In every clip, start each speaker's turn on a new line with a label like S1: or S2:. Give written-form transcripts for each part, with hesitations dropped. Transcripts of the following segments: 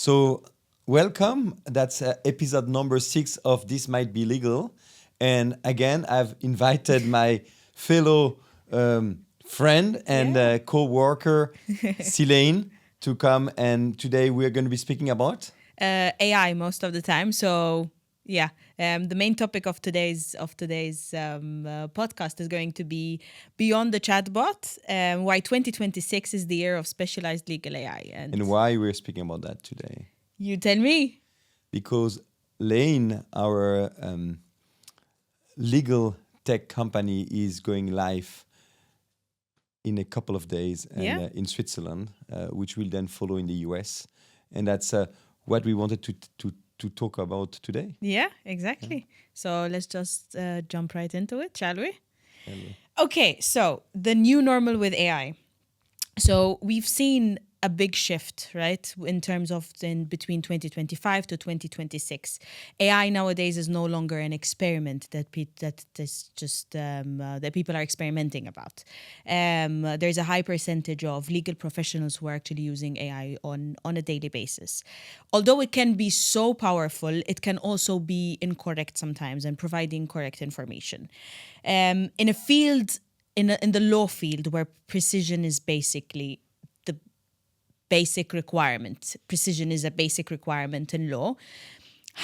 S1: So, welcome. That's episode number 6 of This Might Be Legal. And again, I've invited my fellow friend and
S2: Yeah.
S1: co-worker, Celaine, to come. And today we're going to be speaking about.
S2: AI most of the time. So yeah, the main topic of today's podcast is going to be beyond the chatbot. Why 2026 is the year of specialized legal AI, and
S1: And why we're speaking about that today.
S2: you tell me.
S1: Because Laine, our legal tech company, is going live in a couple of days and
S2: Yeah.
S1: in Switzerland, which will then follow in the US. And that's what we wanted to talk about today.
S2: Yeah, exactly. So let's just jump right into it, shall we?
S1: And,
S2: Okay, so the new normal with AI. So we've seen a big shift, right, in terms of in between 2025 to 2026. AI nowadays is no longer an experiment that that people are experimenting about. There's a high percentage of legal professionals who are actually using AI on a daily basis. Although it can be so powerful, it can also be incorrect sometimes and provide incorrect information. In a field in the law field where precision is basically the basic requirement, precision is a basic requirement in law.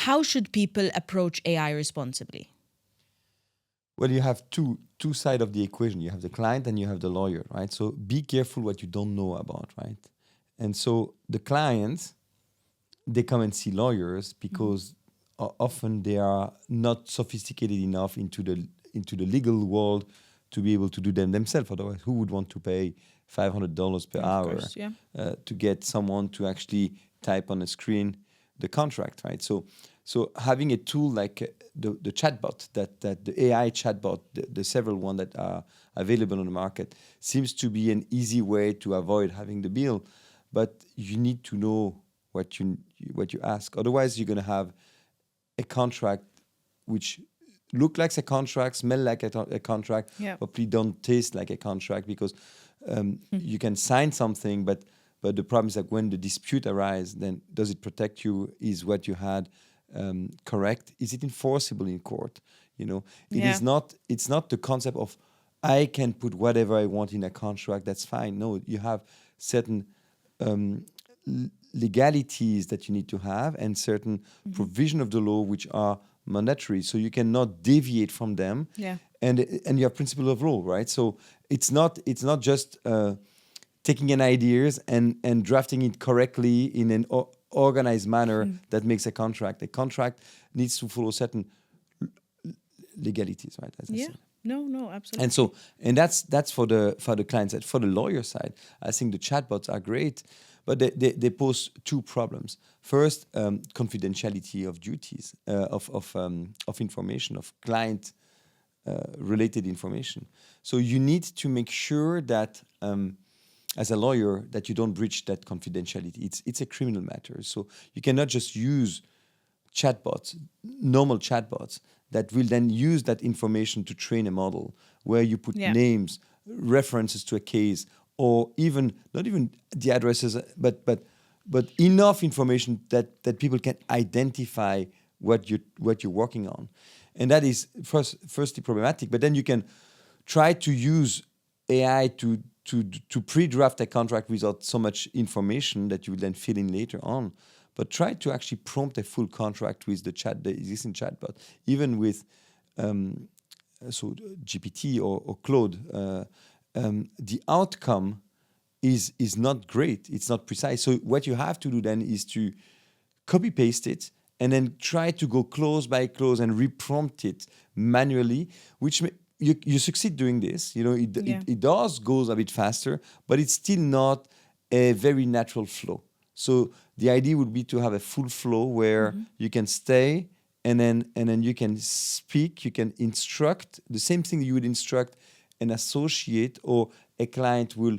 S2: How should people approach AI responsibly?
S1: well, you have two sides of the equation. You have the client and you have the lawyer, right? So be careful what you don't know about, right? And so the clients, they come and see lawyers because often they are not sophisticated enough into the legal world to be able to do them themselves. Otherwise, who would want to pay $500 per
S2: Of
S1: hour
S2: course, yeah.
S1: to get someone to actually type on a screen the contract, right? So having a tool like the chatbot, that the AI chatbot, the several one that are available on the market, seems to be an easy way to avoid having the bill. But you need to know what you ask. Otherwise, you're going to have a contract which look like a contract, smell like a contract,
S2: Yeah.
S1: hopefully don't taste like a contract, because you can sign something, but the problem is that when the dispute arises, then does it protect you? Is what you had correct? Is it enforceable in court? It
S2: Yeah.
S1: is not. It's not the concept of I can put whatever I want in a contract. That's fine. No, you have certain legalities that you need to have and certain provision of the law which are mandatory, so you cannot deviate from them.
S2: Yeah.
S1: And you have principle of law, right? So it's not just taking an ideas and drafting it correctly in an organized manner that makes a contract. A contract needs to follow certain legalities, right? As I
S2: Yeah.
S1: said.
S2: No, absolutely.
S1: And that's for the client side. For the lawyer side, I think the chatbots are great, but they pose two problems. First, confidentiality of duties of information, of client related information. So you need to make sure that as a lawyer that you don't breach that confidentiality. It's a criminal matter, so you cannot just use chatbots, normal chatbots, that will then use that information to train a model where you put
S2: Yeah.
S1: names, references to a case, or even not even the addresses, but enough information that people can identify what you're working on. And that is firstly problematic. But then you can try to use AI to pre-draft a contract without so much information that you will then fill in later on. But try to actually prompt a full contract with the existing chatbot, even with GPT or Claude. The outcome is not great. It's not precise. So what you have to do then is to copy paste it and then try to go clause by clause and reprompt it manually, which you succeed doing this. It does goes a bit faster, but it's still not a very natural flow. So the idea would be to have a full flow where you can stay and then you can speak, you can instruct the same thing you would instruct an associate, or a client will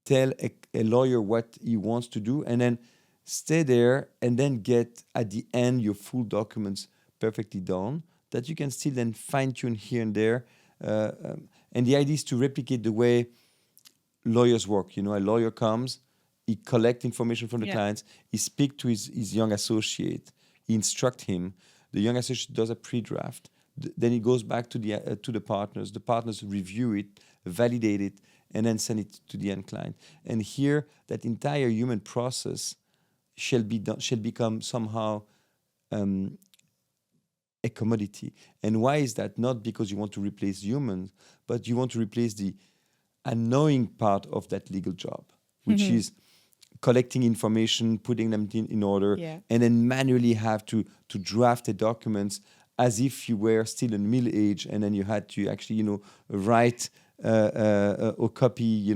S1: tell a lawyer what he wants to do, and then stay there and then get at the end your full documents perfectly done, that you can still then fine tune here and there. And the idea is to replicate the way lawyers work. A lawyer comes he collect information from the
S2: Yeah.
S1: clients, he speak to his young associate, he instruct him, the young associate does a pre-draft, then it goes back to the partners. The partners review it, validate it, and then send it to the end client. And here, that entire human process shall become somehow a commodity. And why is that? Not because you want to replace humans, but you want to replace the annoying part of that legal job, which is collecting information, putting them in order,
S2: Yeah.
S1: and then manually have to draft the documents as if you were still in middle age, and then you had to actually, write or copy,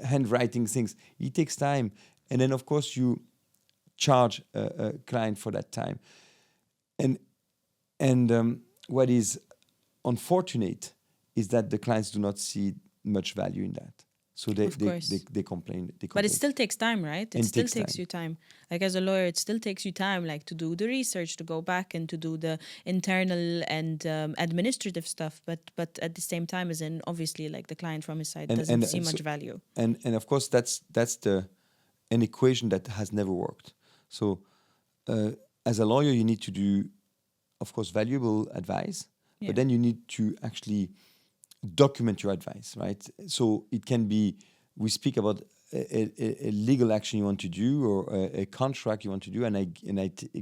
S1: handwriting things. It takes time, and then of course you charge a client for that time, and what is unfortunate is that the clients do not see much value in that. So they
S2: Of course.
S1: they complain.
S2: But it still takes time, right? It
S1: And
S2: still
S1: takes
S2: takes
S1: time.
S2: you time. Like as a lawyer, it still takes you time, like to do the research, to go back and to do the internal and administrative stuff. But at the same time, as in obviously, like the client from his side doesn't see much value.
S1: And of course that's an equation that has never worked. So as a lawyer, you need to do, of course, valuable advice,
S2: Yeah.
S1: but then you need to actually document your advice, right? So it can be, we speak about a legal action you want to do, or a contract you want to do, and I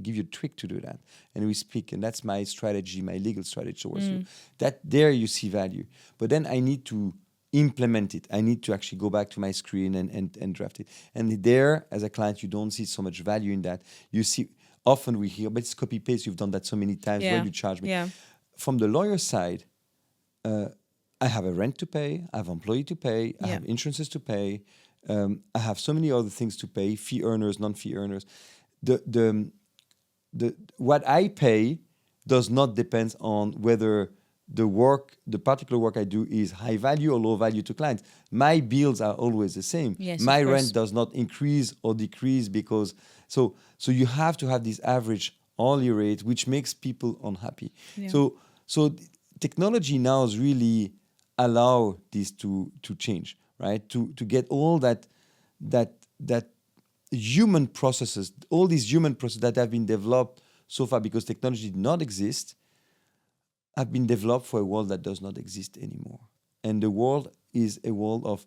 S1: give you a trick to do that, and we speak, and that's my strategy, my legal strategy towards you. That there you see value, but then I need to implement it. I need to actually go back to my screen and draft it. And there, as a client, you don't see so much value in that. You see, often we hear, but it's copy paste. You've done that so many times.
S2: Yeah.
S1: Why you charge me?
S2: Yeah.
S1: From the lawyer side, I have a rent to pay, I have employee to pay, I
S2: Yeah.
S1: have insurances to pay, I have so many other things to pay, fee earners, non-fee earners. The what I pay does not depend on whether the particular work I do is high value or low value to clients. My bills are always the same.
S2: Yes,
S1: My
S2: of course.
S1: rent does not increase or decrease because so you have to have this average hourly rate, which makes people unhappy.
S2: Yeah.
S1: So technology now is really allow this to change, right? To get all that human processes, all these human processes that have been developed so far because technology did not exist, have been developed for a world that does not exist anymore. And the world is a world of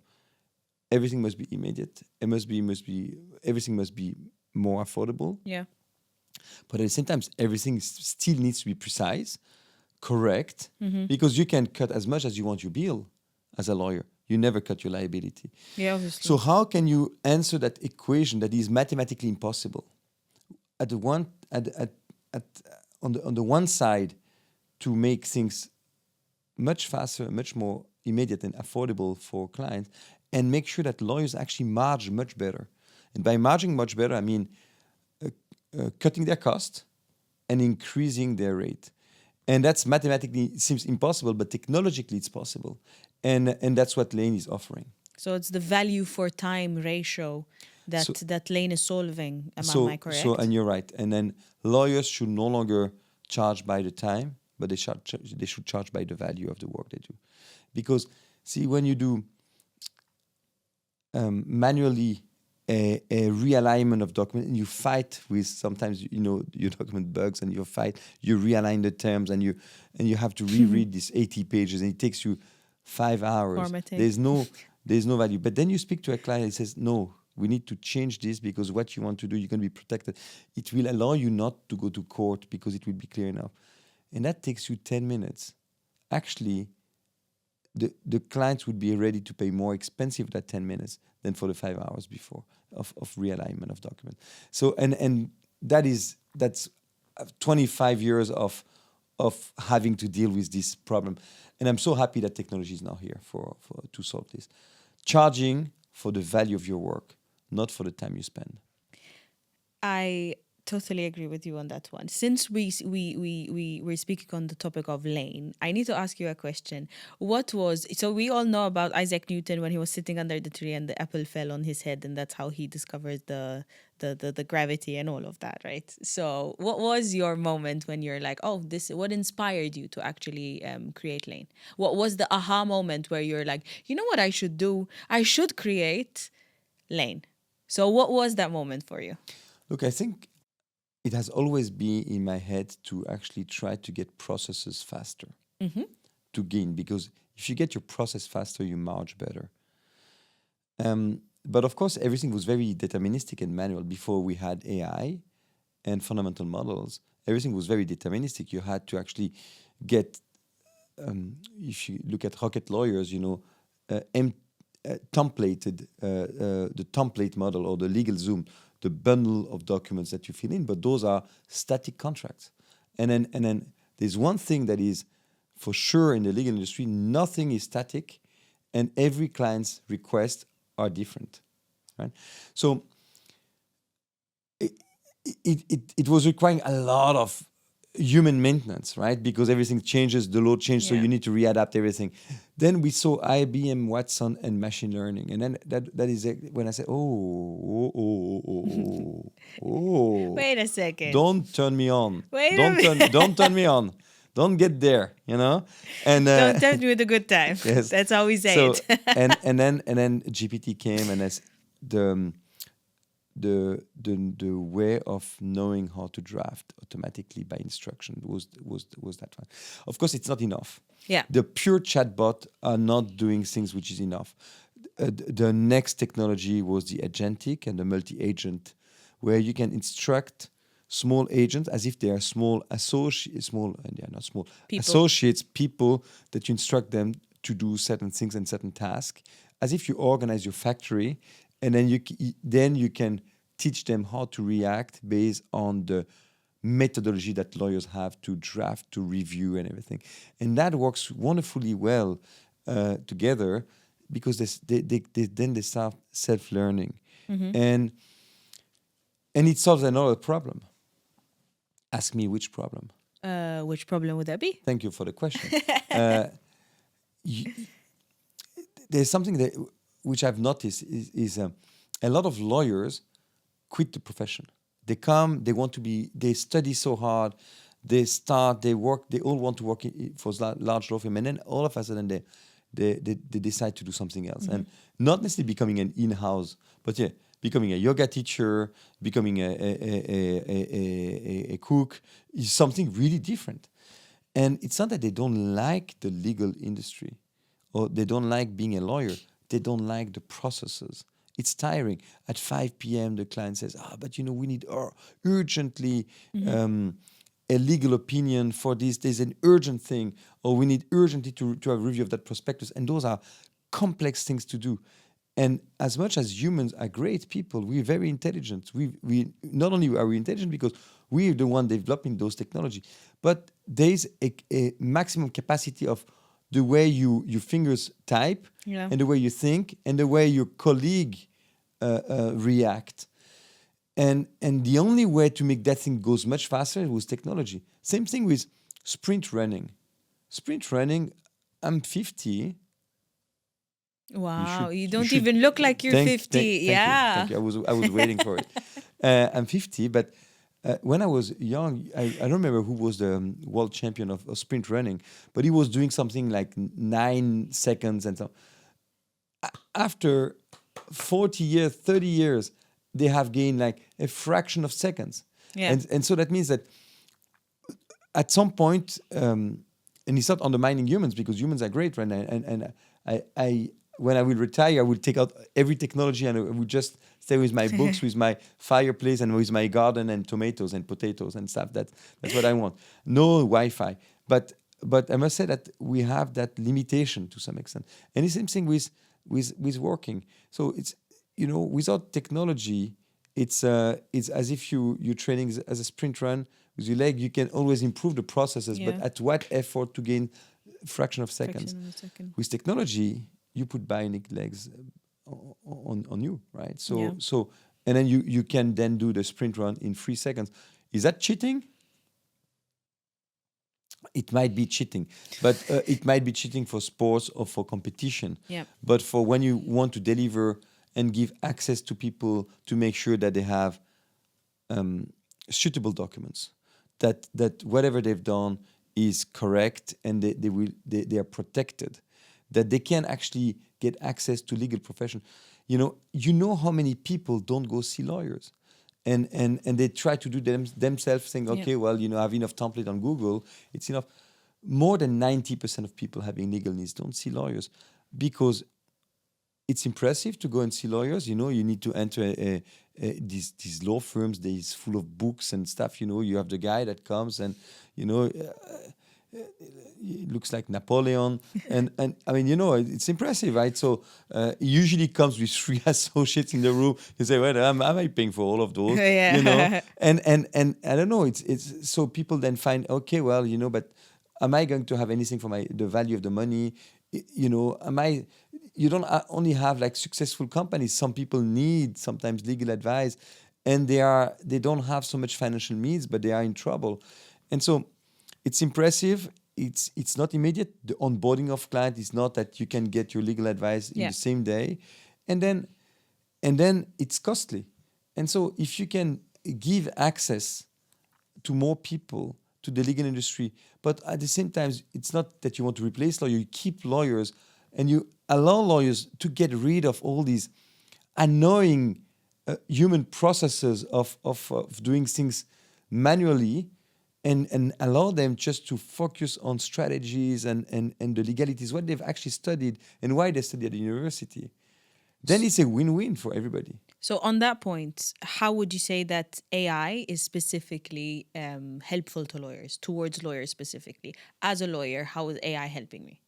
S1: everything must be immediate. It must be everything must be more affordable.
S2: Yeah.
S1: But at the same time, everything still needs to be precise, correct, because you can cut as much as you want your bill as a lawyer. You never cut your liability.
S2: Yeah, obviously.
S1: So how can you answer that equation that is mathematically impossible? On the one side, to make things much faster, much more immediate and affordable for clients, and make sure that lawyers actually margin much better. And by margining much better, I mean cutting their cost and increasing their rate. And that's mathematically seems impossible, but technologically it's possible. And that's what Laine is offering.
S2: So it's the value for time ratio that Laine is solving. Am I correct?
S1: And you're right. And then lawyers should no longer charge by the time, but they should charge by the value of the work they do. Because, see, when you do manually a realignment of document, and you fight with sometimes your document bugs, and you realign the terms, and you have to reread these 80 pages, and it takes you 5 hours.
S2: Formatting.
S1: There's no value. But then you speak to a client and says, no, we need to change this because what you want to do, you're going to be protected. It will allow you not to go to court because it will be clear enough. And that takes you 10 minutes. Actually, the clients would be ready to pay more expensive that 10 minutes than for the 5 hours before of realignment of document. So and that's 25 years of having to deal with this problem. And I'm so happy that technology is now here to solve this. Charging for the value of your work, not for the time you spend.
S2: I totally agree with you on that one. Since we're speaking on the topic of Laine, I need to ask you a question. So we all know about Isaac Newton when he was sitting under the tree and the apple fell on his head, and that's how he discovered the gravity and all of that, right? So what was your moment when you're like, oh, what inspired you to actually create Laine? What was the aha moment where you're like, you know what I should do? I should create Laine. So what was that moment for you?
S1: Look, I think it has always been in my head to actually try to get processes faster to gain, because if you get your process faster, you march better. But of course, everything was very deterministic and manual before we had AI and fundamental models. Everything was very deterministic. You had to actually get, if you look at rocket lawyers, templated the template model or the legal Zoom, the bundle of documents that you fill in, but those are static contracts. And then there's one thing that is for sure in the legal industry: nothing is static, and every client's requests are different, right? So it was requiring a lot of human maintenance, right? Because everything changes, the law changes, so
S2: Yeah.
S1: you need to readapt everything. Then we saw IBM Watson and machine learning, and then that is when I said, oh,
S2: Wait a second.
S1: don't turn me on,
S2: Wait a minute.
S1: don't turn me on, don't get there, and
S2: Don't tempt me with a good time.
S1: yes.
S2: That's how we say
S1: So
S2: it.
S1: and then GPT came, and as the way of knowing how to draft automatically by instruction was that one. Of course, it's not enough.
S2: Yeah.
S1: The pure chatbot are not doing things which is enough. The next technology was the agentic and the multi-agent, where you can instruct small agents as if they are small associates, and they are not small
S2: People.
S1: associates, people that you instruct them to do certain things and certain tasks, as if you organize your factory, and then you can teach them how to react based on the methodology that lawyers have to draft, to review, and everything. And that works wonderfully well together, because they start self-learning. And it solves another problem. Ask me which problem.
S2: Which problem would that be?
S1: Thank you for the question. There's something which I've noticed is a lot of lawyers quit the profession. They come, they study so hard, they work, they all want to work for large law firm, and then all of a sudden they decide to do something else, and not necessarily becoming an in-house, but becoming a yoga teacher, becoming a cook is something really different. And it's not that they don't like the legal industry or they don't like being a lawyer. They don't like the processes. It's tiring. At 5 p.m., the client says, but we need urgently a legal opinion for this. There's an urgent thing, or we need urgently to have a review of that prospectus. And those are complex things to do. And as much as humans are great people, we're very intelligent. We not only are we intelligent because we're the one developing those technology, but there's a maximum capacity of the way your fingers type, and the way you think, and the way your colleague react. And the only way to make that thing goes much faster was technology. Same thing with sprint running. Sprint running, I'm 50.
S2: Wow, you don't even look like you're 50.
S1: Thank you. I was waiting for it. I'm 50, but when I was young, I don't remember who was the world champion of sprint running, but he was doing something like 9 seconds and so. After 40 years, 30 years, they have gained like a fraction of seconds.
S2: Yeah.
S1: And so that means that at some point, and it's not undermining humans, because humans are great right now. And I when I will retire, I will take out every technology and I will just stay with my books, with my fireplace, and with my garden and tomatoes and potatoes and stuff. That's what I want. No Wi-Fi. But I must say that we have that limitation to some extent. And the same thing with working. So it's, without technology, it's as if you're training as a sprint run with your leg. You can always improve the processes, but at what effort to gain a fraction of seconds? With technology, you put bionic legs on you, right? So and then you can then do the sprint run in 3 seconds. Is that cheating? It might be cheating, but it might be cheating for sports or for competition.
S2: Yeah.
S1: But for when you want to deliver and give access to people to make sure that they have suitable documents, that whatever they've done is correct and they are protected, that they can actually get access to legal profession. you know how many people don't go see lawyers, and they try to do themselves, saying,
S2: Yeah.
S1: okay, well, I have enough template on Google, it's enough. More than 90% of people having legal needs don't see lawyers because it's impressive to go and see lawyers. You need to enter these law firms. They's full of books and stuff. You have the guy that comes and it looks like Napoleon, and I mean, it's impressive, right? So it usually comes with three associates in the room. You say, well, am I paying for all of those?
S2: Yeah.
S1: And I don't know. It's so people then find, okay, well, but am I going to have anything for the value of the money? Am I? You don't only have like successful companies. Some people need sometimes legal advice, and they don't have so much financial needs, but they are in trouble, and so it's impressive. It's not immediate. The onboarding of client is not that you can get your legal advice in
S2: Yeah.
S1: the same day, and then it's costly. And so if you can give access to more people to the legal industry, but at the same time, it's not that you want to replace lawyers. You keep lawyers, and you allow lawyers to get rid of all these annoying human processes of doing things manually, and allow them just to focus on strategies and the legalities, what they've actually studied and why they study at the university. Then it's a win-win for everybody.
S2: So on that point, how would you say that AI is specifically helpful to lawyers, towards lawyers specifically? As a lawyer, how is AI helping me?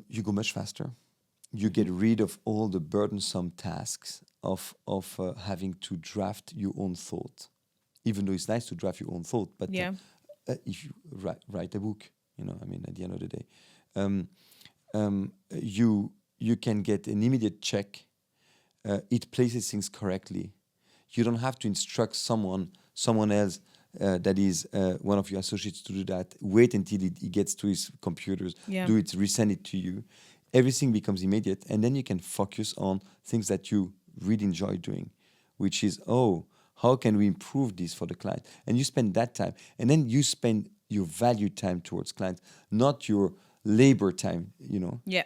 S1: You go much faster. You get rid of all the burdensome tasks of having to draft your own thought. Even though it's nice to draft your own thought, but
S2: Yeah.
S1: if you write a book, I mean, at the end of the day, you can get an immediate check. It places things correctly. You don't have to instruct someone else that is one of your associates to do that. Wait until he gets to his computers,
S2: Yeah.
S1: do it, resend it to you. Everything becomes immediate, and then you can focus on things that you really enjoy doing, which is, how can we improve this for the client? And you spend that time, and then you spend your value time towards clients, not your labor time.
S2: Yeah.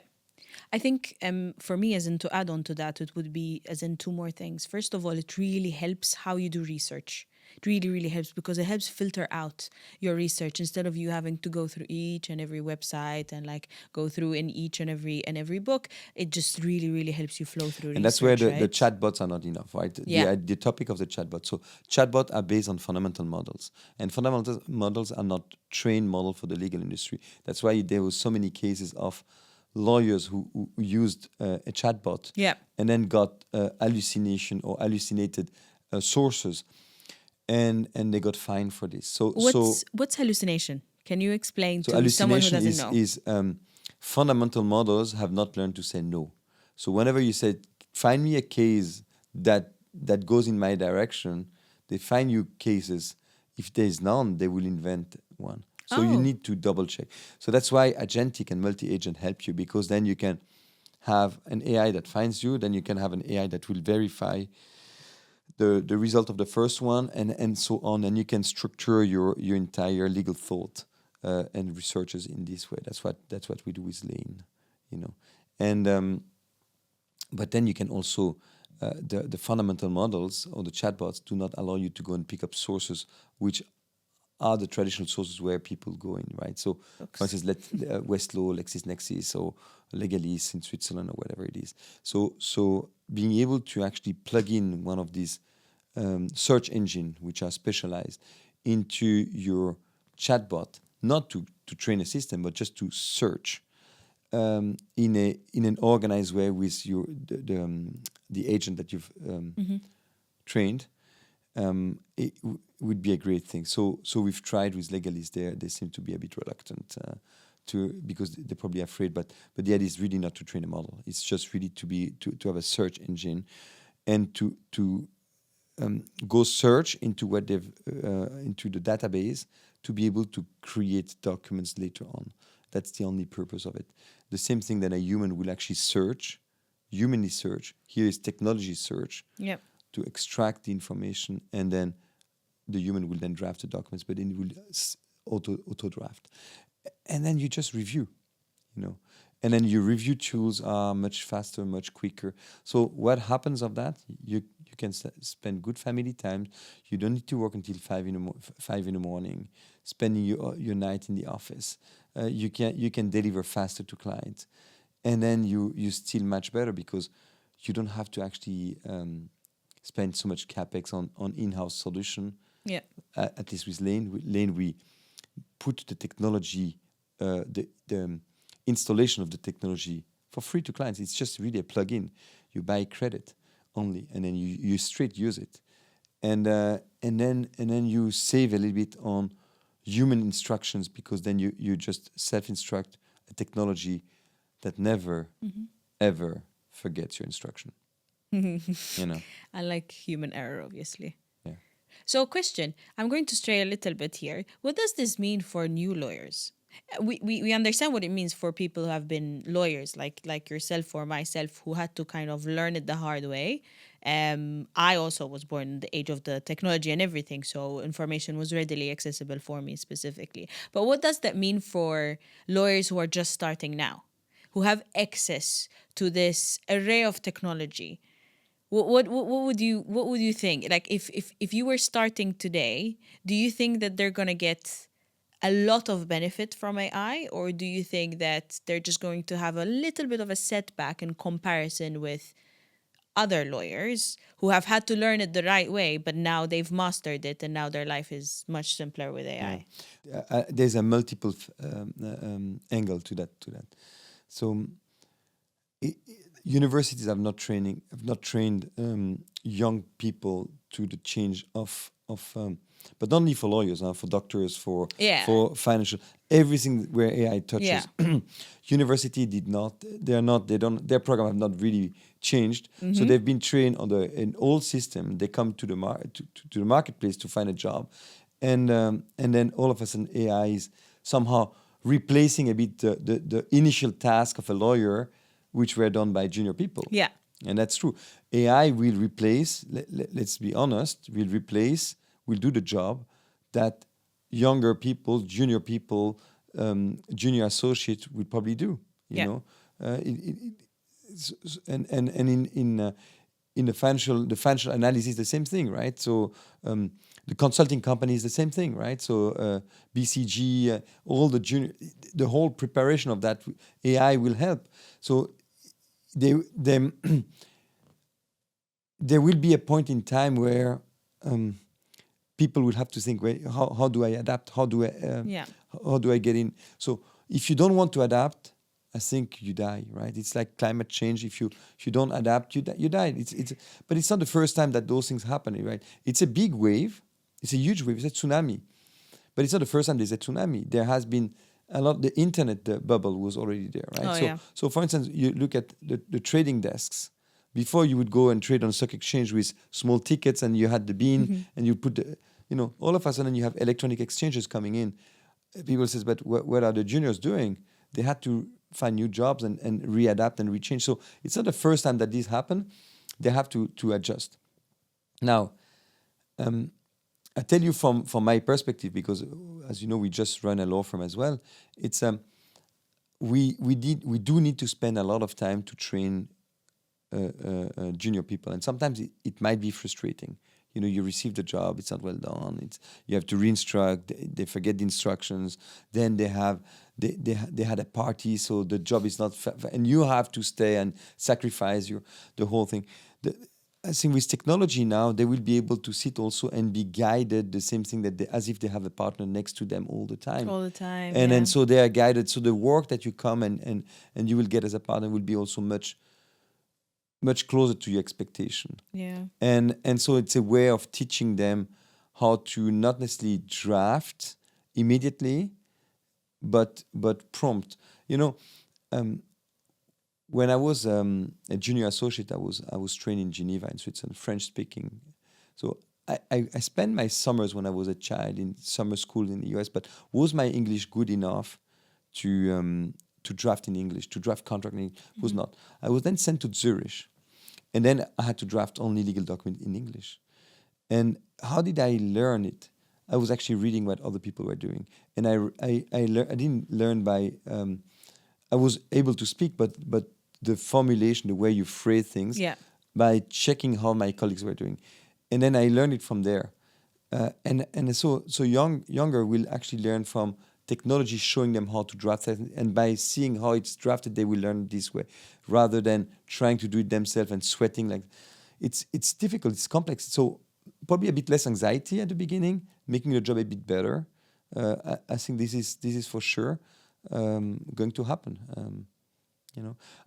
S2: I think for me, as in to add on to that, it would be as in two more things. First of all, it really helps how you do research. It really, really helps because it helps filter out your research instead of you having to go through each and every website and like go through in each and every book. It just really, really helps you flow through
S1: And
S2: research.
S1: that's where the
S2: right?
S1: chatbots are not enough, right?
S2: Yeah.
S1: The topic of the chatbot. So chatbots are based on fundamental models, and fundamental models are not trained model for the legal industry. That's why there was so many cases of lawyers who used a chatbot,
S2: Yeah.
S1: and then got hallucination or hallucinated sources, and they got fined for this. So
S2: What's hallucination? Can you explain
S1: so
S2: to someone who
S1: hallucination
S2: doesn't know?
S1: is fundamental models have not learned to say no. So whenever you say, find me a case that goes in my direction, they find you cases. If there is none, they will invent one. So you
S2: Oh.
S1: need to double check. So that's why agentic and multi-agent help you, because then you can have an AI that finds you, then you can have an AI that will verify the result of the first one, and so on, and you can structure your entire legal thought and researches in this way. That's what we do with Laine, and but then you can also the fundamental models or the chatbots do not allow you to go and pick up sources which are the traditional sources where people go in, right? So, for instance, Westlaw, LexisNexis, or Legalis in Switzerland, or whatever it is. So being able to actually plug in one of these search engine, which are specialized, into your chatbot, not to train a system, but just to search in an organized way with the agent that you've trained. It would be a great thing. So we've tried with Legalis. They seem to be a bit reluctant because they're probably afraid. But the idea is really not to train a model. It's just really to have a search engine, and to go search into what they've into the database to be able to create documents later on. That's the only purpose of it. The same thing that a human will actually search, humanly search. Here is technology search.
S2: Yep.
S1: To extract the information, and then the human will then draft the documents, but then it will auto draft, and then you just review, and then your review tools are much faster, much quicker. So what happens of that? You can spend good family time. You don't need to work until 5 in the morning, spending your night in the office. You can deliver faster to clients, and then you still much better because you don't have to actually spend so much capex on in-house solution.
S2: Yeah.
S1: At least with Laine, we put the technology, the installation of the technology for free to clients. It's just really a plug-in. You buy credit only, and then you straight use it, and then you save a little bit on human instructions because then you just self-instruct a technology that never ever forgets your instruction. You know.
S2: I like human error, obviously.
S1: Yeah.
S2: So, question, I'm going to stray a little bit here. What does this mean for new lawyers? We understand what it means for people who have been lawyers, like yourself or myself, who had to kind of learn it the hard way. I also was born in the age of the technology and everything, so information was readily accessible for me specifically. But what does that mean for lawyers who are just starting now, who have access to this array of technology? What would you think? Like if you were starting today, do you think that they're gonna get a lot of benefit from AI, or do you think that they're just going to have a little bit of a setback in comparison with other lawyers who have had to learn it the right way, but now they've mastered it and now their life is much simpler with AI?
S1: There's a multiple angle to that. So universities have not trained young people to the change of but not only for lawyers, for doctors, for financial, everything where AI touches.
S2: Yeah.
S1: University did not. Their program have not really changed. So they've been trained on an old system. They come to the to the marketplace to find a job, and then all of a sudden AI is somehow replacing a bit the initial task of a lawyer, which were done by junior people.
S2: Yeah.
S1: And that's true. AI will replace, let's be honest, will do the job that younger people, junior people, junior associates will probably do. You know, and in the financial analysis, the same thing, right? So the consulting company is the same thing, right? So BCG, all the whole preparation of that AI will help. So there will be a point in time where people will have to think, wait, how do I adapt? How do I get in? So if you don't want to adapt, I think you die, right? It's like climate change. If you don't adapt, you die. But it's not the first time that those things happen, right? It's a big wave. It's a huge wave. It's a tsunami. But it's not the first time there's a tsunami. There has been a lot. The internet bubble was already there, right? So for instance, you look at the trading desks. Before you would go and trade on stock exchange with small tickets, and you had the bean, and you put all of a sudden you have electronic exchanges coming in. People says, but what are the juniors doing? They had to find new jobs and readapt and rechange. So it's not the first time that this happened. They have to adjust. Now, I tell you from my perspective, because as you know, we just run a law firm as well. It's we do need to spend a lot of time to train junior people, and sometimes it might be frustrating. You receive the job, it's not well done. You have to re-instruct. They forget the instructions. Then they had a party, so the job is not, and you have to stay and sacrifice the whole thing. I think with technology now, they will be able to sit also and be guided the same thing as if they have a partner next to them all the time. And then so they are guided. So the work that you come and you will get as a partner will be also much closer to your expectation.
S2: Yeah.
S1: And so it's a way of teaching them how to not necessarily draft immediately, but prompt. When I was a junior associate, I was trained in Geneva in Switzerland, French speaking. So I spent my summers when I was a child in summer school in the US, but was my English good enough to draft in English, to draft contract in English? Was not. I was then sent to Zurich, and then I had to draft only legal documents in English. And how did I learn it? I was actually reading what other people were doing, and I didn't learn by I was able to speak, but the formulation, the way you phrase things,
S2: Yeah.
S1: by checking how my colleagues were doing, and then I learned it from there. And so younger will actually learn from technology showing them how to draft it, and by seeing how it's drafted, they will learn this way, rather than trying to do it themselves and sweating. Like, it's difficult, it's complex. So probably a bit less anxiety at the beginning, making the job a bit better. I think this is for sure going to happen.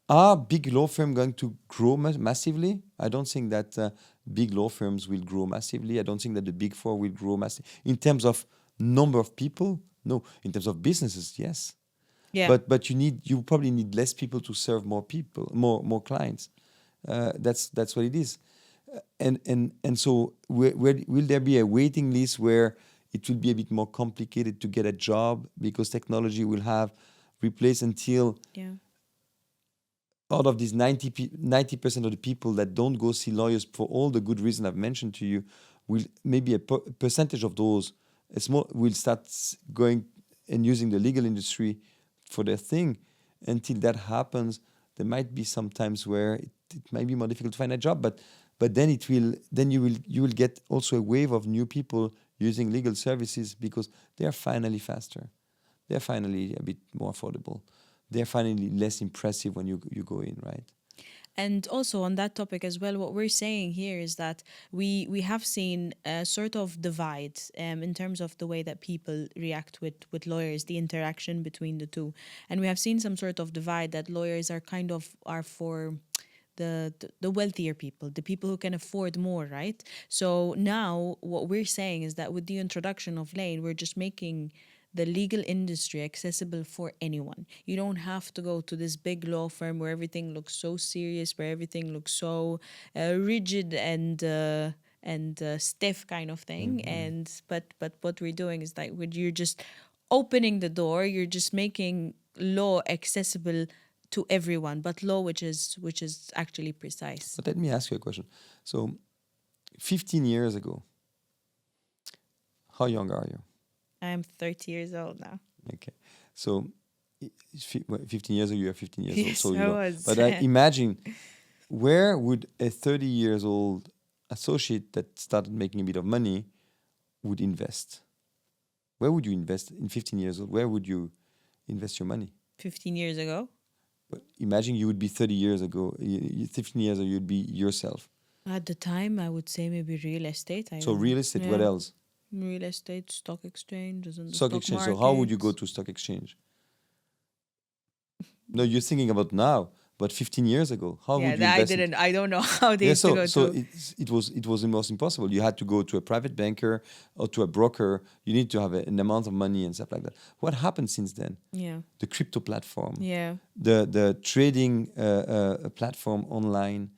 S1: Are big law firms going to grow massively? I don't think that big law firms will grow massively. I don't think that the big four will grow massively. In terms of number of people, no. In terms of businesses, yes.
S2: Yeah.
S1: But you probably need less people to serve more people, more clients. That's what it is. And so will there be a waiting list where it will be a bit more complicated to get a job because technology will have replaced until
S2: Yeah.
S1: out of these 90% of the people that don't go see lawyers for all the good reasons I've mentioned to you, will maybe a percentage of those, a small, will start going and using the legal industry for their thing. Until that happens, there might be some times where it might be more difficult to find a job, but then you will get also a wave of new people using legal services because they are finally faster. They're finally a bit more affordable. They're finally less impressive when you go in, right?
S2: And also on that topic as well, what we're saying here is that we have seen a sort of divide in terms of the way that people react with lawyers, the interaction between the two. And we have seen some sort of divide that lawyers are for the wealthier people, the people who can afford more, right? So now what we're saying is that with the introduction of Laine, we're just making the legal industry accessible for anyone. You don't have to go to this big law firm where everything looks so serious, where everything looks so rigid and stiff kind of thing. And but what we're doing is like you're just opening the door. You're just making law accessible to everyone, but law which is actually precise.
S1: But let me ask you a question. So 15 years ago, how young are you?
S2: I'm 30 years old now.
S1: Okay. So 15 years ago, you are 15 years old.
S2: Yes,
S1: So,
S2: I was.
S1: But I imagine, where would a 30 years old associate that started making a bit of money would invest? Where would you invest in 15 years old? Where would you invest your money?
S2: 15 years ago?
S1: But imagine you would be 30 years ago, 15 years ago, you'd be yourself.
S2: At the time, I would say maybe real estate.
S1: So real estate, what
S2: Yeah.
S1: else?
S2: Real estate, stock exchange, and the
S1: Stock exchange. So how would you go
S2: market.
S1: to stock exchange? No, you're thinking about now, but 15 years ago, how
S2: Yeah,
S1: would you invest?
S2: I don't know how they
S1: Yeah,
S2: used to go
S1: so
S2: to.
S1: it was almost impossible. You had to go to a private banker or to a broker. You need to have an amount of money and stuff like that. What happened since then?
S2: Yeah.
S1: The crypto platform,
S2: Yeah.
S1: the trading platform online.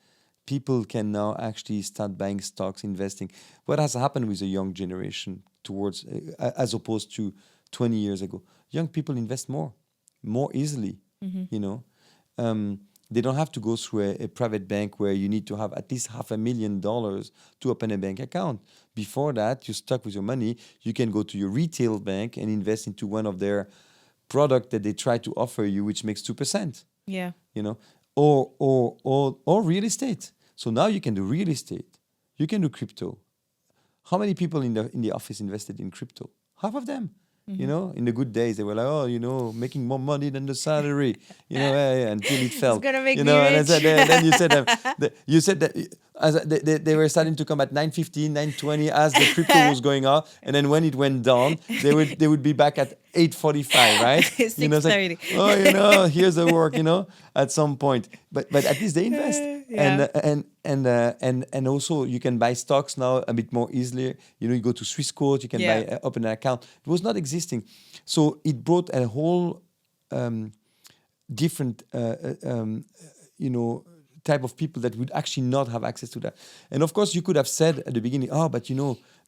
S1: People can now actually start buying stocks, investing. What has happened with the young generation towards, as opposed to 20 years ago? Young people invest more easily. You know, they don't have to go through a private bank where you need to have at least $500,000 to open a bank account. Before that, you're stuck with your money. You can go to your retail bank and invest into one of their product that they try to offer you, which makes 2%.
S2: Yeah.
S1: You know, or real estate. So now you can do real estate. You can do crypto. How many people in the office invested in crypto? Half of them. You know, in the good days, they were like, oh, making more money than the salary, until it fell.
S2: It's gonna make
S1: you
S2: me
S1: know,
S2: rich.
S1: and then you said, you said that they were starting to come at 9:15, 9:20 as the crypto was going up, and then when it went down, they would be back at 8:45, right?
S2: 6:30.
S1: It's like, here's the work, at some point. But at least they invest,
S2: Yeah.
S1: and also you can buy stocks now a bit more easily. You go to Swiss Quote, you can
S2: Yeah.
S1: open an account. It was not existing, so it brought a whole different type of people that would actually not have access to that. And of course, you could have said at the beginning, but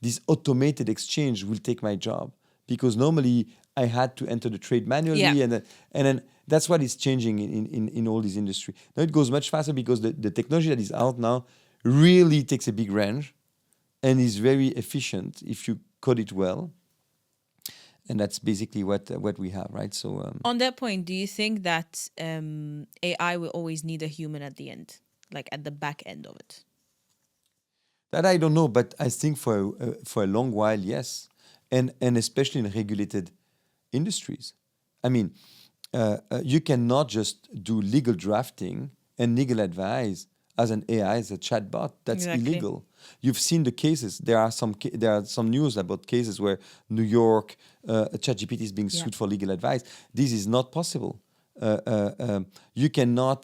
S1: this automated exchange will take my job, because normally I had to enter the trade manually,
S2: Yeah.
S1: and then that's what is changing in all this industry. Now it goes much faster because the technology that is out now really takes a big range and is very efficient if you code it well. And that's basically what we have, right? So
S2: On that point, do you think that AI will always need a human at the end, like at the back end of it?
S1: that I don't know, but I think for a long while, yes, and especially in regulated industries. I mean, you cannot just do legal drafting and legal advice as an AI, as a chatbot. That's
S2: Exactly.
S1: illegal. You've seen the cases. There are some news about cases where New York ChatGPT is being
S2: Yeah.
S1: sued for legal advice. This is not possible. You cannot.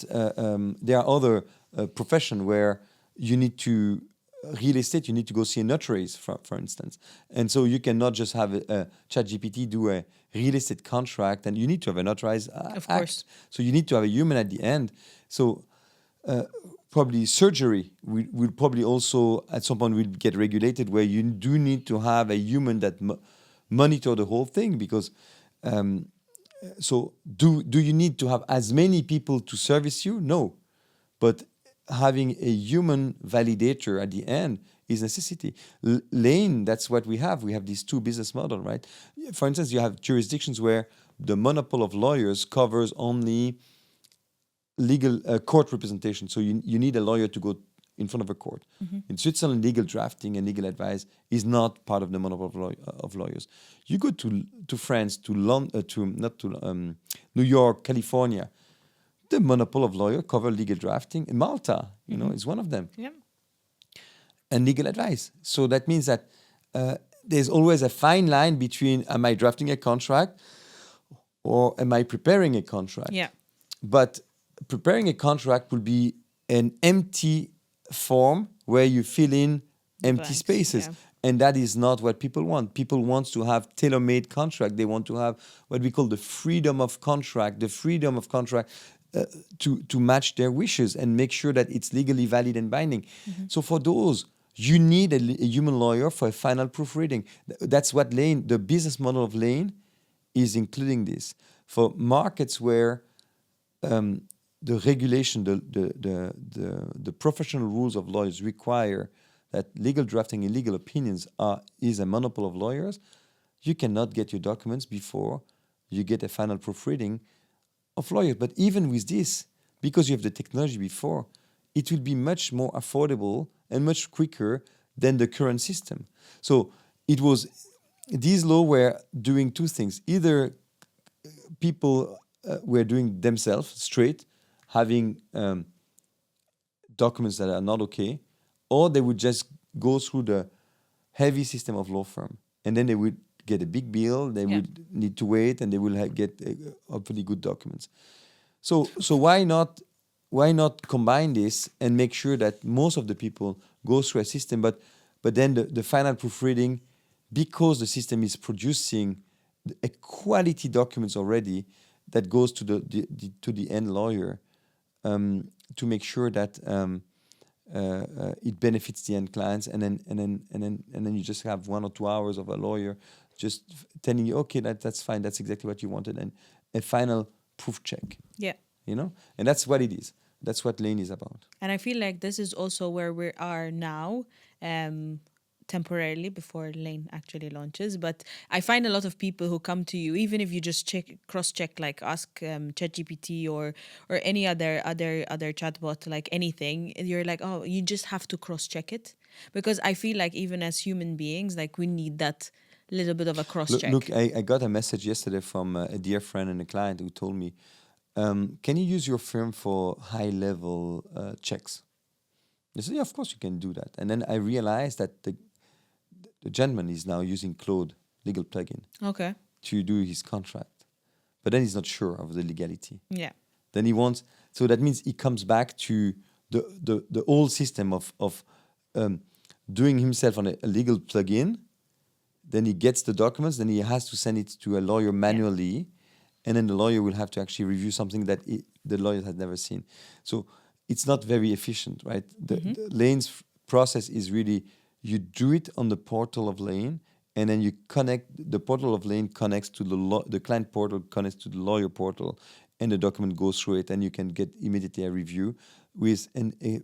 S1: There are other profession where you need to real estate. You need to go see a notary, for instance, and so you cannot just have a ChatGPT do a real estate contract, and you need to have a notarized
S2: Of
S1: act.
S2: course.
S1: So you need to have a human at the end. So probably surgery will probably also at some point will get regulated, where you do need to have a human that monitor the whole thing, because so do you need to have as many people to service you? No, but having a human validator at the end is necessity. Laine, that's what we have. We have these two business models, right? For instance, you have jurisdictions where the monopoly of lawyers covers only legal court representation. So you need a lawyer to go in front of a court. In Switzerland, legal drafting and legal advice is not part of the monopoly of lawyers. You go to France, to London, New York, California. The monopoly of lawyer cover legal drafting. In Malta, is one of them,
S2: Yeah.
S1: and legal advice. So that means that there's always a fine line between, am I drafting a contract or am I preparing a contract?
S2: Yeah.
S1: But preparing a contract will be an empty form where you fill in empty
S2: Blanks,
S1: spaces.
S2: yeah.
S1: And that is not what people want. People want to have tailor-made contract. They want to have what we call the freedom of contract, to match their wishes and make sure that it's legally valid and binding. So for those, you need a human lawyer for a final proofreading. That's what Laine, the business model of Laine, is including this. For markets where the regulation, the professional rules of lawyers require that legal drafting and legal opinions is a monopoly of lawyers, you cannot get your documents before you get a final proofreading of lawyers. But even with this, because you have the technology before, it will be much more affordable and much quicker than the current system. So these laws were doing two things. Either people were doing themselves straight, having documents that are not okay, or they would just go through the heavy system of law firm, and then they would get a big bill. They would need to wait, and they will get hopefully good documents. So why not combine this and make sure that most of the people go through a system, but then the final proofreading, because the system is producing a quality documents already, that goes to the end lawyer, to make sure that it benefits the end clients, and then you just have 1 or 2 hours of a lawyer just telling you, okay, that's fine, that's exactly what you wanted, and a final proof check.
S2: Yeah.
S1: And that's what it is. That's what Laine is about.
S2: And I feel like this is also where we are now, temporarily before Laine actually launches. But I find a lot of people who come to you, even if you just cross-check, like ask ChatGPT or any other chatbot, like anything, you're like, oh, you just have to cross-check it. Because I feel like even as human beings, like we need that little bit of a cross-check.
S1: Look, I got a message yesterday from a dear friend and a client who told me, can you use your firm for high-level checks? I said, yeah, of course you can do that. And then I realized that the gentleman is now using Claude legal plugin to do his contract. But then he's not sure of the legality.
S2: Yeah.
S1: Then he wants, so that means he comes back to the old system of doing himself on a legal plugin. Then he gets the documents, then he has to send it to a lawyer manually. And then the lawyer will have to actually review something that the lawyer has never seen. So it's not very efficient, right? The Laine's process is really, you do it on the portal of Laine, and then you connect, the portal of Laine connects to the client portal, connects to the lawyer portal, and the document goes through it, and you can get immediately a review with a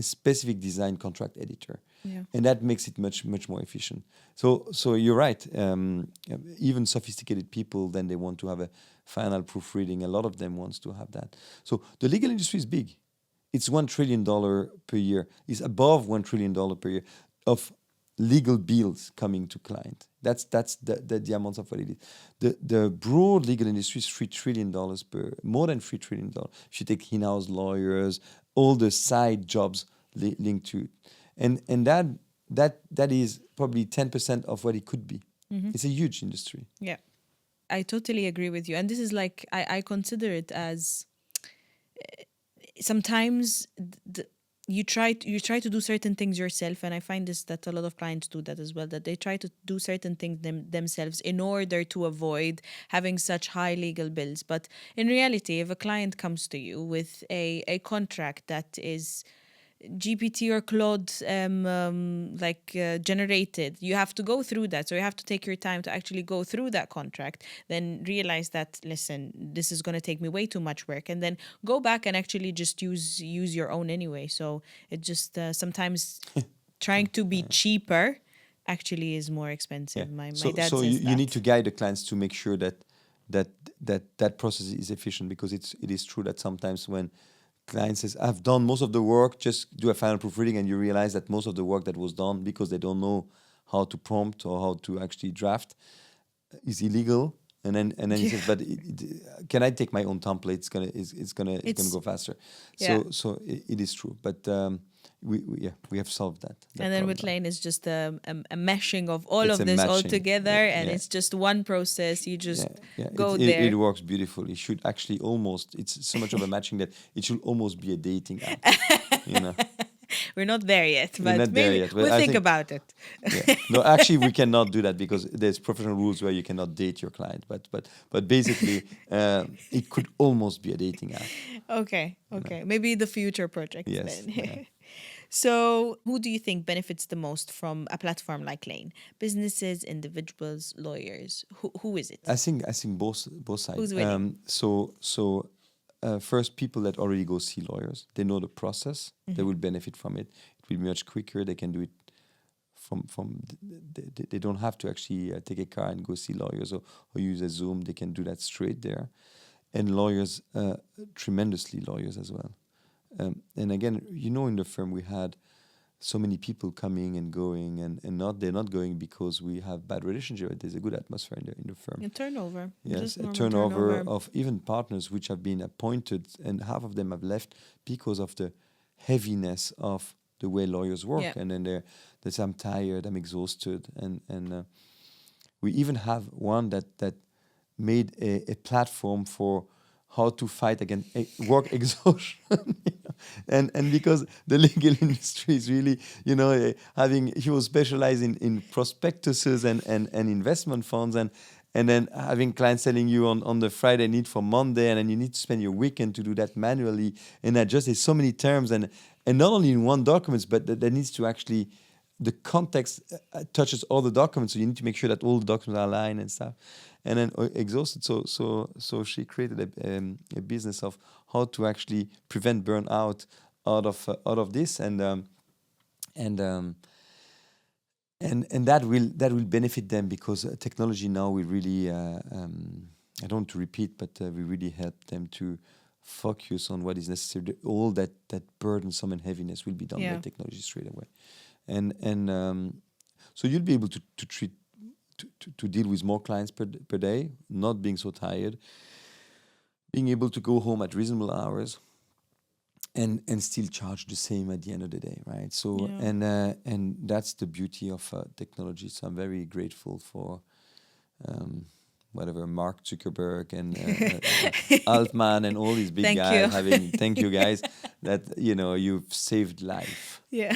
S1: specific design contract editor.
S2: Yeah.
S1: and that makes it much more efficient. So you're right. Even sophisticated people, then they want to have a final proofreading. A lot of them wants to have that. So the legal industry is big. It's $1 trillion per year. It's above $1 trillion per year of legal bills coming to client. That's the amount of what it is. The broad legal industry is $3 trillion more than $3 trillion. If you take in-house lawyers, all the side jobs linked to it, and that is probably 10% of what it could be. It's a huge industry.
S2: Yeah. I totally agree with you. And this is like, I consider it as sometimes you try to do certain things yourself, and I find this that a lot of clients do that as well, that they try to do certain things themselves in order to avoid having such high legal bills. But in reality, if a client comes to you with a contract that is GPT or Claude generated, you have to go through that. So you have to take your time to actually go through that contract, then realize that, listen, this is going to take me way too much work, and then go back and actually just use your own anyway. So it just sometimes trying to be cheaper actually is more expensive. My dad
S1: so
S2: says
S1: you
S2: that.
S1: need to guide the clients to make sure that process is efficient, because it is true that sometimes when client says, I've done most of the work, just do a final proofreading, and you realize that most of the work that was done, because they don't know how to prompt or how to actually draft, is illegal. And then he says, but can I take my own template? It's gonna go faster. So it is true. But we have solved that.
S2: And then with Laine, it's just a meshing of all
S1: It's
S2: of
S1: a
S2: this all
S1: matching.
S2: together, and it's just one process. You just go there.
S1: It works beautifully. It should actually it's so much of a matching that it should almost be a dating app.
S2: We're not there yet, but
S1: not there
S2: maybe
S1: yet, but
S2: we'll
S1: I
S2: think
S1: think-
S2: about it.
S1: No, actually, we cannot do that because there's professional rules where you cannot date your client. But basically, it could almost be a dating app.
S2: Okay. Maybe the future project
S1: Yes,
S2: then.
S1: yeah.
S2: So, who do you think benefits the most from a platform like Laine? Businesses, individuals, lawyers? Who is it?
S1: I think both sides.
S2: Who's winning?
S1: First, people that already go see lawyers, they know the process. They will benefit from it. It will be much quicker. They can do it they don't have to actually take a car and go see lawyers or use a Zoom. They can do that straight there. And lawyers, tremendously lawyers as well. And again, in the firm we had so many people coming and going, and they're not going because we have bad relationship. There's a good atmosphere in the firm.
S2: A turnover.
S1: Yes,
S2: Just
S1: a
S2: normal
S1: turnover of even partners which have been appointed, and half of them have left because of the heaviness of the way lawyers work.
S2: Yeah.
S1: And then they say, I'm tired, I'm exhausted. And we even have one that made a platform for how to fight against work exhaustion. And because the legal industry is really, he was specialized in prospectuses and investment funds, and then having clients telling you on the Friday need for Monday, and then you need to spend your weekend to do that manually and adjust. There's so many terms, and not only in one document, but that needs to actually, the context touches all the documents, so you need to make sure that all the documents are aligned and stuff. And then exhausted, so she created a business of how to actually prevent burnout out of this, and that will benefit them, because technology now will really I don't want to repeat, but we really help them to focus on what is necessary. All that burdensome and heaviness will be done by technology straight away, and so you'll be able to treat. To deal with more clients per day, not being so tired, being able to go home at reasonable hours, and still charge the same at the end of the day, right? So and that's the beauty of technology. So I'm very grateful for Mark Zuckerberg and Altman and all these big guys thank you guys that you've saved life.
S2: Yeah,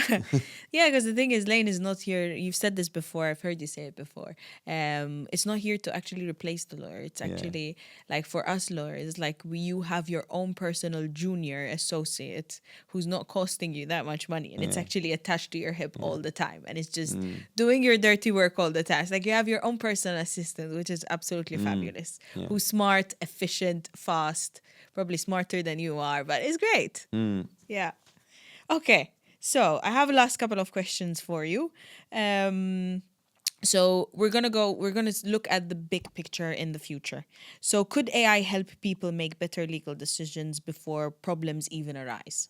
S2: because the thing is, Laine is not here. You've said this before. I've heard you say it before. It's not here to actually replace the lawyer. It's actually like for us lawyers, like you have your own personal junior associate who's not costing you that much money, and it's actually attached to your hip all the time, and it's just doing your dirty work all the time. It's like you have your own personal assistant, which is absolutely fabulous. Who's smart, efficient, fast, probably smarter than you are, but it's great. Yeah. Okay. So I have a last couple of questions for you. So we're gonna look at the big picture in the future. So could AI help people make better legal decisions before problems even arise?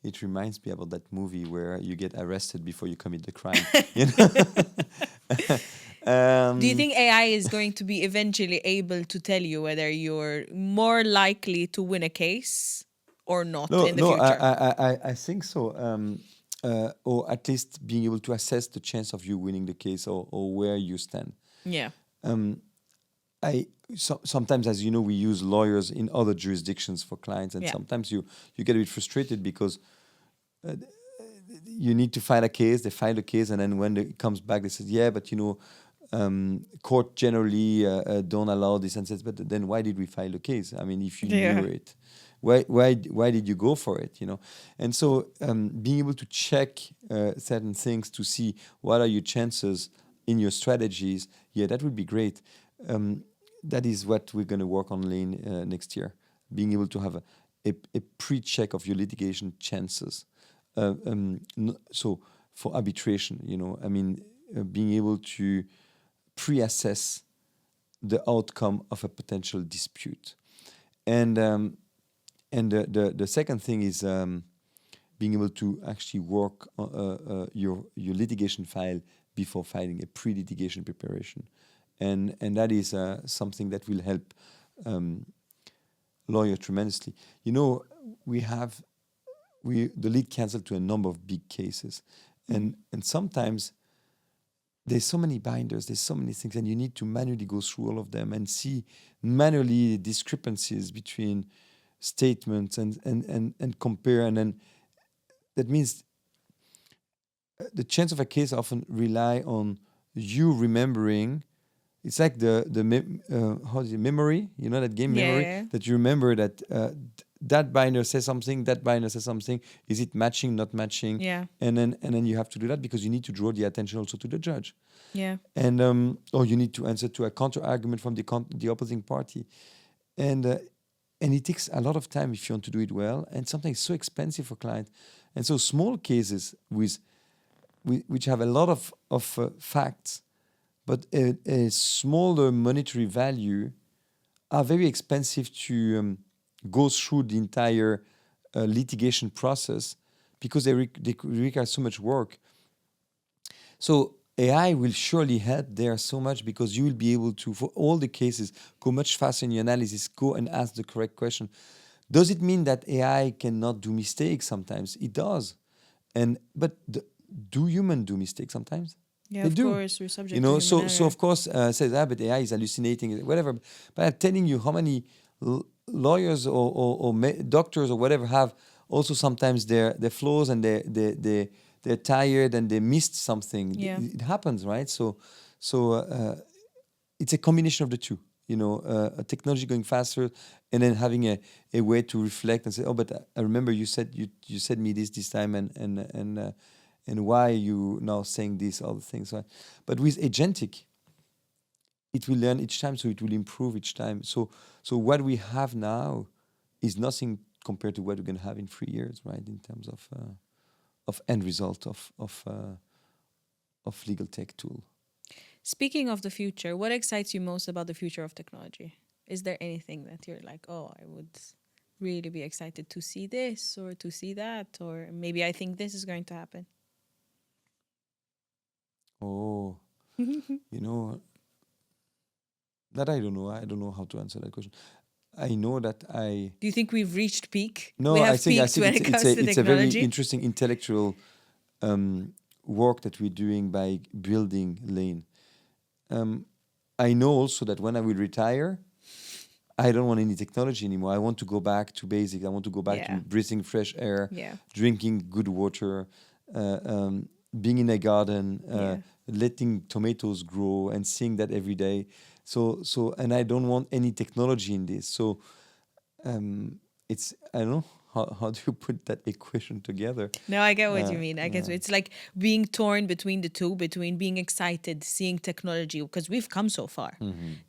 S1: It reminds me about that movie where you get arrested before you commit the crime. You know?
S2: Do you
S1: um,
S2: think AI is going to be eventually able to tell you whether you're more likely to win a case or not
S1: no,
S2: in the
S1: no,
S2: future?
S1: I think so. Or at least being able to assess the chance of you winning the case, or where you stand.
S2: Yeah.
S1: Sometimes, as you know, we use lawyers in other jurisdictions for clients, and
S2: Yeah.
S1: sometimes you get a bit frustrated because you need to file a case. They file a case, and then when it comes back, they say, "Yeah, but court generally don't allow this," and says, "But then why did we file the case? I mean, if you knew
S2: Yeah.
S1: it, why did you go for it? You know?" And so, being able to check certain things to see what are your chances in your strategies, yeah, that would be great. That is what we're going to work on, Laine, next year. Being able to have a pre-check of your litigation chances. So for arbitration, I mean, being able to pre-assess the outcome of a potential dispute. And the second thing is being able to actually work your litigation file before filing a pre-litigation preparation. And that is something that will help lawyers tremendously. You know, we have the lead counsel to a number of big cases, and sometimes there's so many binders, there's so many things, and you need to manually go through all of them and see manually discrepancies between statements and compare, and then that means the chance of a case often rely on you remembering. It's like how is it, memory? You know that game, memory,
S2: Yeah.
S1: that you remember that that binder says something, that binder says something. Is it matching, not matching?
S2: Yeah.
S1: And then you have to do that because you need to draw the attention also to the judge,
S2: Yeah.
S1: and or you need to answer to a counter argument from the opposing party, and it takes a lot of time if you want to do it well, and sometimes it's so expensive for clients, and so small cases which have a lot of facts but a smaller monetary value are very expensive to go through the entire litigation process because they require so much work. So AI will surely help there so much because you will be able to, for all the cases, go much faster in your analysis, go and ask the correct question. Does it mean that AI cannot do mistakes sometimes? It does. But do humans do mistakes sometimes?
S2: Yeah,
S1: They
S2: of
S1: do.
S2: course, we're
S1: You
S2: subject to
S1: know,
S2: human
S1: so
S2: error.
S1: of course says, but AI is hallucinating, whatever. But I'm telling you, how many lawyers or doctors or whatever have also sometimes their flaws, and they're tired and they missed something.
S2: Yeah.
S1: It happens, right? So it's a combination of the two. A technology going faster, and then having a way to reflect and say, oh, but I remember you said me this time, and why are you now saying this, all the things, right? But with agentic, it will learn each time, so it will improve each time. So what we have now is nothing compared to what we're going to have in 3 years, right? In terms of end result of legal tech tool.
S2: Speaking of the future, what excites you most about the future of technology? Is there anything that you're like, oh, I would really be excited to see this or to see that, or maybe I think this is going to happen?
S1: Oh, you know that I don't know. I don't know how to answer that question. I know that I
S2: Do you think we've reached peak? We
S1: no. I
S2: have
S1: think I
S2: peaked
S1: think
S2: when
S1: it's
S2: it
S1: it's
S2: comes
S1: a
S2: to
S1: it's a very
S2: technology?
S1: interesting intellectual work that we're doing by building Laine. I know also that when I will retire, I don't want any technology anymore. I want to go back to basics. I want to go back to
S2: Yeah.
S1: breathing fresh air,
S2: Yeah.
S1: drinking good water, being in a garden,
S2: Yeah.
S1: letting tomatoes grow, and seeing that every day. And I don't want any technology in this. So it's I don't know how do you put that equation together?
S2: No, I get what you mean. I guess
S1: yeah.
S2: it's like being torn between the two, between being excited, seeing technology, because we've come so far.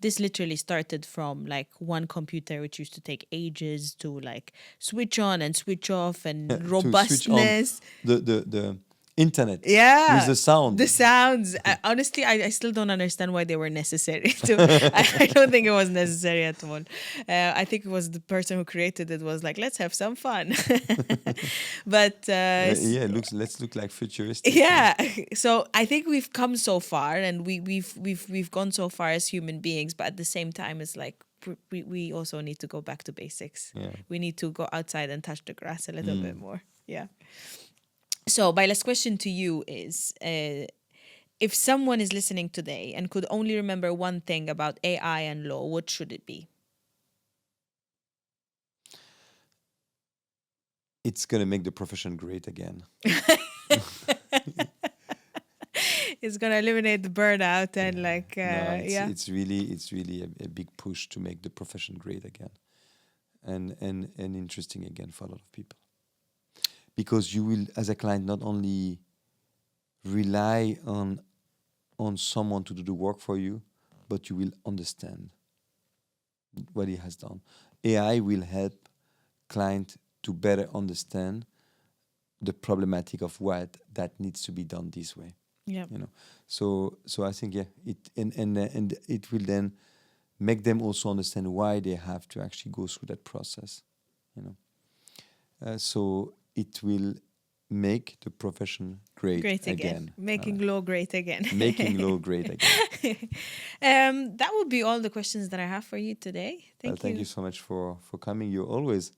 S2: This literally started from like one computer, which used to take ages to like switch on and switch off, and
S1: To switch on
S2: robustness.
S1: the internet with
S2: Yeah,
S1: the sound.
S2: the sounds. Honestly, I still don't understand why they were necessary. I don't think it was necessary at all. I think it was the person who created it was like, let's have some fun. But
S1: Yeah, let's look like futuristic.
S2: yeah, so I think we've come so far, and we've gone so far as human beings. But at the same time, it's like we also need to go back to basics.
S1: Yeah.
S2: We need to go outside and touch the grass a little bit more. Yeah. So my last question to you is, if someone is listening today and could only remember one thing about AI and law, what should it be?
S1: It's gonna make the profession great again.
S2: It's gonna eliminate the burnout and like
S1: No,
S2: yeah.
S1: it's really a big push to make the profession great again, and interesting again for a lot of people. Because you will, as a client, not only rely on someone to do the work for you, but you will understand what he has done. AI will help client to better understand the problematic of what that needs to be done this way.
S2: Yeah.
S1: You know, so I think and it will then make them also understand why they have to actually go through that process. You know, so it will make the profession great again.
S2: Making law great again.
S1: Making law great again.
S2: That would be all the questions that I have for you today.
S1: Thank you so much for coming. You're always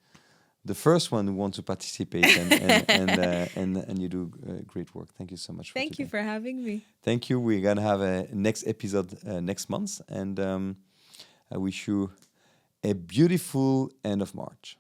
S1: the first one who wants to participate, and you do great work. Thank you so much.
S2: Thank you for having me.
S1: Thank you. We're gonna have a next episode next month, and I wish you a beautiful end of March.